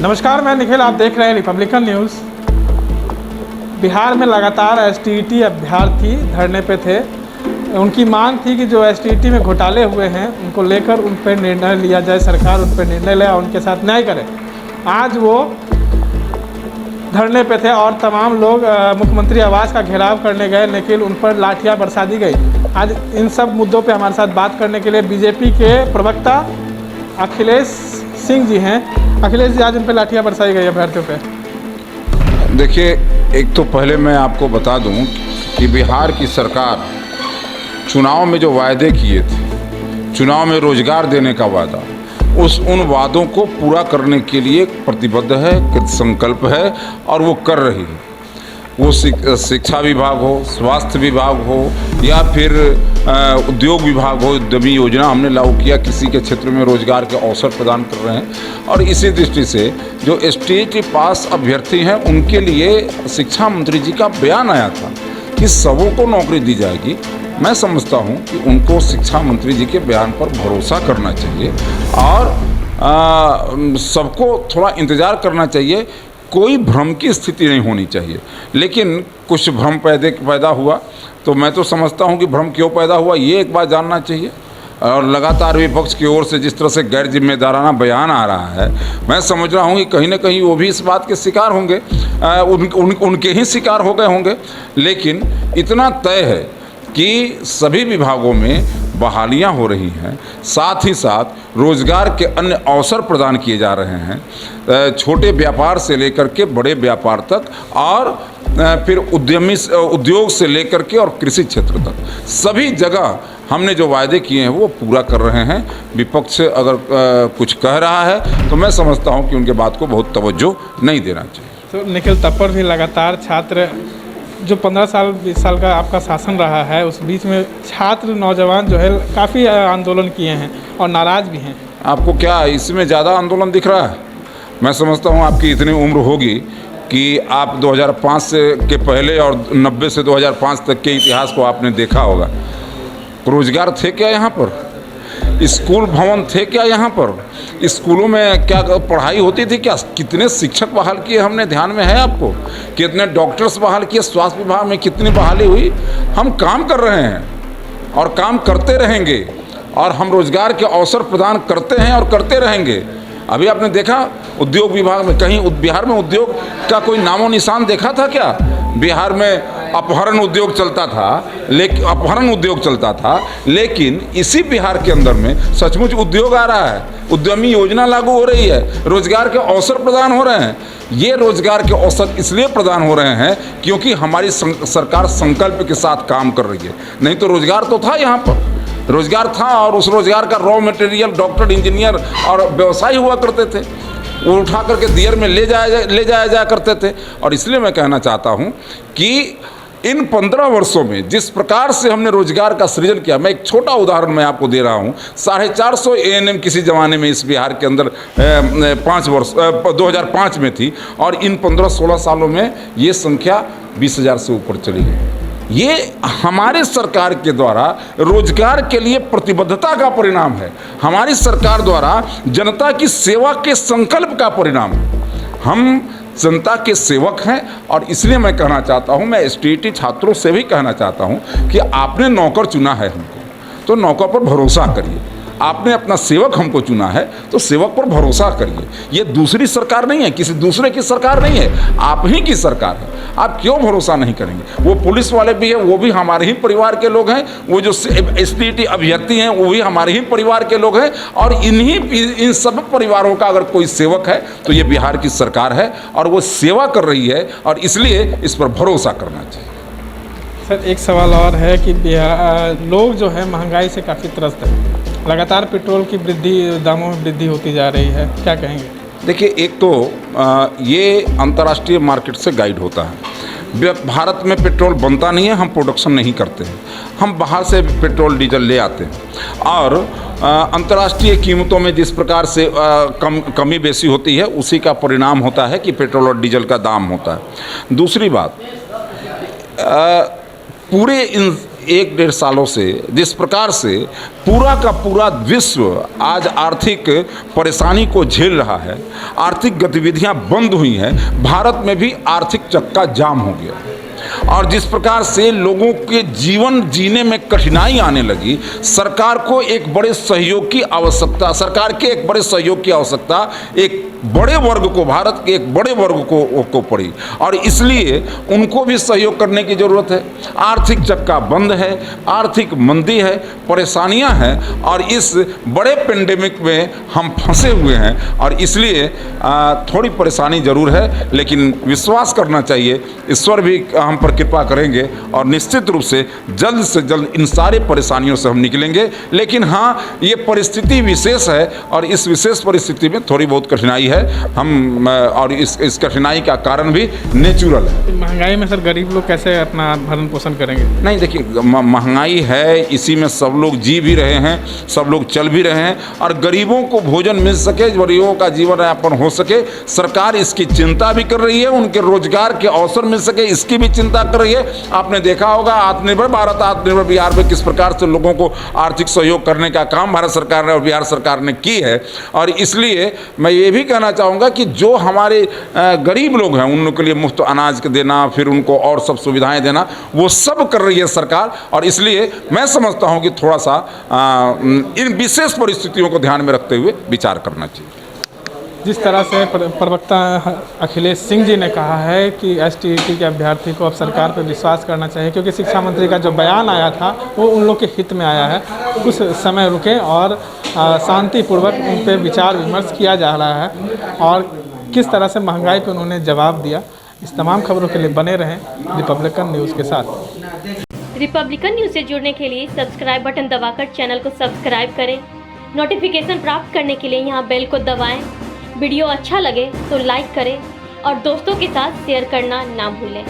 नमस्कार, मैं निखिल। आप देख रहे हैं रिपब्लिकन न्यूज़। बिहार में लगातार एसटीईटी अभ्यर्थी धरने पे थे। उनकी मांग थी कि जो एसटीईटी में घोटाले हुए हैं उनको लेकर उन पर निर्णय लिया जाए, सरकार उन पर निर्णय ले और उनके साथ न्याय करे। आज वो धरने पे थे और तमाम लोग मुख्यमंत्री आवास का घेराव करने गए, लेकिन उन पर लाठियाँ बरसा दी गई। आज इन सब मुद्दों पे हमारे साथ बात करने के लिए बीजेपी के प्रवक्ता अखिलेश सिंह जी हैं। अखिलेश जी, आज उन पर लाठियाँ बरसाई गई अभ्यर्थियों पे। देखिए, एक तो पहले मैं आपको बता दूं कि बिहार की सरकार चुनाव में जो वायदे किए थे, चुनाव में रोजगार देने का वादा, उन वादों को पूरा करने के लिए प्रतिबद्ध है, संकल्प है और वो कर रही है। वो शिक्षा विभाग हो, स्वास्थ्य विभाग हो या फिर उद्योग विभाग हो, उद्यमी योजना हमने लागू किया, किसी के क्षेत्र में रोजगार के अवसर प्रदान कर रहे हैं। और इसी दृष्टि से जो एसटीईटी पास अभ्यर्थी हैं उनके लिए शिक्षा मंत्री जी का बयान आया था कि सबों को नौकरी दी जाएगी। मैं समझता हूं कि उनको शिक्षा मंत्री जी के बयान पर भरोसा करना चाहिए और सबको थोड़ा इंतज़ार करना चाहिए। कोई भ्रम की स्थिति नहीं होनी चाहिए। लेकिन कुछ भ्रम पैदा हुआ, तो मैं तो समझता हूं कि भ्रम क्यों पैदा हुआ ये एक बार जानना चाहिए। और लगातार विपक्ष की ओर से जिस तरह से गैर जिम्मेदाराना बयान आ रहा है, मैं समझ रहा हूं कि कहीं ना कहीं वो भी इस बात के शिकार होंगे, उनके ही शिकार हो गए होंगे। लेकिन इतना तय है कि सभी विभागों में बहालियां हो रही हैं, साथ ही साथ रोजगार के अन्य अवसर प्रदान किए जा रहे हैं, छोटे व्यापार से लेकर के बड़े व्यापार तक और फिर उद्योग से लेकर के और कृषि क्षेत्र तक सभी जगह हमने जो वायदे किए हैं वो पूरा कर रहे हैं। विपक्ष अगर कुछ कह रहा है तो मैं समझता हूं कि उनके बात को बहुत तवज्जो नहीं देना चाहिए। तो निखिल, तब पर भी लगातार छात्र, जो 15 साल 20 साल का आपका शासन रहा है, उस बीच में छात्र नौजवान जो है काफ़ी आंदोलन किए हैं और नाराज़ भी हैं। आपको क्या इसमें ज़्यादा आंदोलन दिख रहा है? मैं समझता हूँ आपकी इतनी उम्र होगी कि आप 2005 के पहले और 90 से 2005 तक के इतिहास को आपने देखा होगा। रोजगार थे क्या यहाँ पर? स्कूल भवन थे क्या यहाँ पर? स्कूलों में क्या पढ़ाई होती थी क्या? कितने शिक्षक बहाल किए हमने, ध्यान में है आपको? कितने डॉक्टर्स बहाल किए? स्वास्थ्य विभाग में कितनी बहाली हुई? हम काम कर रहे हैं और काम करते रहेंगे और हम रोजगार के अवसर प्रदान करते हैं और करते रहेंगे। अभी आपने देखा उद्योग विभाग में, कहीं बिहार में उद्योग का कोई नामो निशान देखा था क्या? बिहार में अपहरण उद्योग चलता था, लेकिन इसी बिहार के अंदर में सचमुच उद्योग आ रहा है, उद्यमी योजना लागू हो रही है, रोजगार के अवसर प्रदान हो रहे हैं। ये रोजगार के अवसर इसलिए प्रदान हो रहे हैं क्योंकि हमारी सरकार संकल्प के साथ काम कर रही है। नहीं तो रोजगार तो था, यहाँ पर रोजगार था और उस रोजगार का रॉ मटेरियल डॉक्टर, इंजीनियर और व्यवसायी हुआ करते थे। वो उठा करके दियर में ले जाया करते थे। और इसलिए मैं कहना चाहता हूँ कि इन 15 वर्षों में जिस प्रकार से हमने रोजगार का सृजन किया, मैं एक छोटा उदाहरण मैं आपको दे रहा हूँ। 450 ANM किसी ज़माने में इस बिहार के अंदर 2005 में थी और इन 15-16 सालों में ये संख्या 20,000 से ऊपर चली गई। ये हमारे सरकार के द्वारा रोजगार के लिए प्रतिबद्धता का परिणाम है, हमारी सरकार द्वारा जनता की सेवा के संकल्प का परिणाम है। हम जनता के सेवक हैं और इसलिए मैं कहना चाहता हूं, मैं एसटीईटी छात्रों से भी कहना चाहता हूं कि आपने नौकर चुना है हमको, तो नौकर पर भरोसा करिए। आपने अपना सेवक हमको चुना है तो सेवक पर भरोसा करिए। ये दूसरी सरकार नहीं है, किसी दूसरे की सरकार नहीं है, आप ही की सरकार है। आप क्यों भरोसा नहीं करेंगे? वो पुलिस वाले भी हैं, वो भी हमारे ही परिवार के लोग हैं। वो जो एसटीईटी अभ्यर्थी हैं वो भी हमारे ही परिवार के लोग हैं। और इन सब परिवारों का अगर कोई सेवक है तो ये बिहार की सरकार है और वो सेवा कर रही है और इसलिए इस पर भरोसा करना चाहिए। सर, एक सवाल और है कि लोग जो है महंगाई से काफ़ी त्रस्त है। लगातार पेट्रोल की दामों में वृद्धि होती जा रही है, क्या कहेंगे? देखिए, एक तो ये अंतर्राष्ट्रीय मार्केट से गाइड होता है। भारत में पेट्रोल बनता नहीं है, हम प्रोडक्शन नहीं करते हैं, हम बाहर से पेट्रोल डीजल ले आते हैं और अंतर्राष्ट्रीय कीमतों में जिस प्रकार से कमी बेसी होती है उसी का परिणाम होता है कि पेट्रोल और डीजल का दाम होता है। दूसरी बात, पूरे एक डेढ़ सालों से जिस प्रकार से पूरा का पूरा विश्व आज आर्थिक परेशानी को झेल रहा है, आर्थिक गतिविधियां बंद हुई हैं, भारत में भी आर्थिक चक्का जाम हो गया और जिस प्रकार से लोगों के जीवन जीने में कठिनाई आने लगी, सरकार को एक बड़े सहयोग की आवश्यकता, सरकार के एक बड़े सहयोग की आवश्यकता एक बड़े वर्ग को, भारत के एक बड़े वर्ग को पड़ी और इसलिए उनको भी सहयोग करने की ज़रूरत है। आर्थिक चक्का बंद है, आर्थिक मंदी है, परेशानियां हैं और इस बड़े पेंडेमिक में हम फंसे हुए हैं और इसलिए थोड़ी परेशानी ज़रूर है, लेकिन विश्वास करना चाहिए, ईश्वर भी हम पर कृपा करेंगे और निश्चित रूप से जल्द इन सारे परेशानियों से हम निकलेंगे। लेकिन हाँ, ये परिस्थिति विशेष है और इस विशेष परिस्थिति में थोड़ी बहुत कठिनाई है हम और इस कठिनाई का कारण भी नेचुरल है। महंगाई में सर गरीब लोग कैसे अपना भरण पोषण करेंगे? नहीं, देखिए महंगाई है, इसी में सब लोग जी भी रहे हैं, सब लोग चल भी रहे हैं और गरीबों को भोजन मिल सके, गरीबों का जीवन यापन हो सके, सरकार इसकी चिंता भी कर रही है, उनके रोजगार के अवसर मिल सके इसकी भी चिंता कर रही है। आपने देखा होगा आत्मनिर्भर भारत, आत्मनिर्भर बिहार में किस प्रकार से लोगों को आर्थिक सहयोग करने का काम भारत सरकार ने और बिहार सरकार ने की है और इसलिए मैं ये भी कहना चाहूँगा कि जो हमारे गरीब लोग हैं उन लोगों के लिए मुफ्त अनाज देना, फिर उनको और सब सुविधाएं देना, वो सब कर रही है सरकार और इसलिए मैं समझता हूँ कि थोड़ा सा इन विशेष परिस्थितियों को ध्यान में रखते हुए विचार करना चाहिए। जिस तरह से प्रवक्ता अखिलेश सिंह जी ने कहा है कि एसटीईटी के अभ्यर्थी को अब सरकार पर विश्वास करना चाहिए क्योंकि शिक्षा मंत्री का जो बयान आया था वो उन लोग के हित में आया है, कुछ समय रुकें और शांतिपूर्वक उन पर विचार विमर्श किया जा रहा है और किस तरह से महंगाई पर उन्होंने जवाब दिया। इस तमाम खबरों के लिए बने रहें रिपब्लिकन न्यूज़ के साथ। रिपब्लिकन न्यूज़ से जुड़ने के लिए सब्सक्राइब बटन दबाकर चैनल को सब्सक्राइब करें। नोटिफिकेशन प्राप्त करने के लिए यहाँ बेल को दबाएं। वीडियो अच्छा लगे तो लाइक करें और दोस्तों के साथ शेयर करना ना भूलें।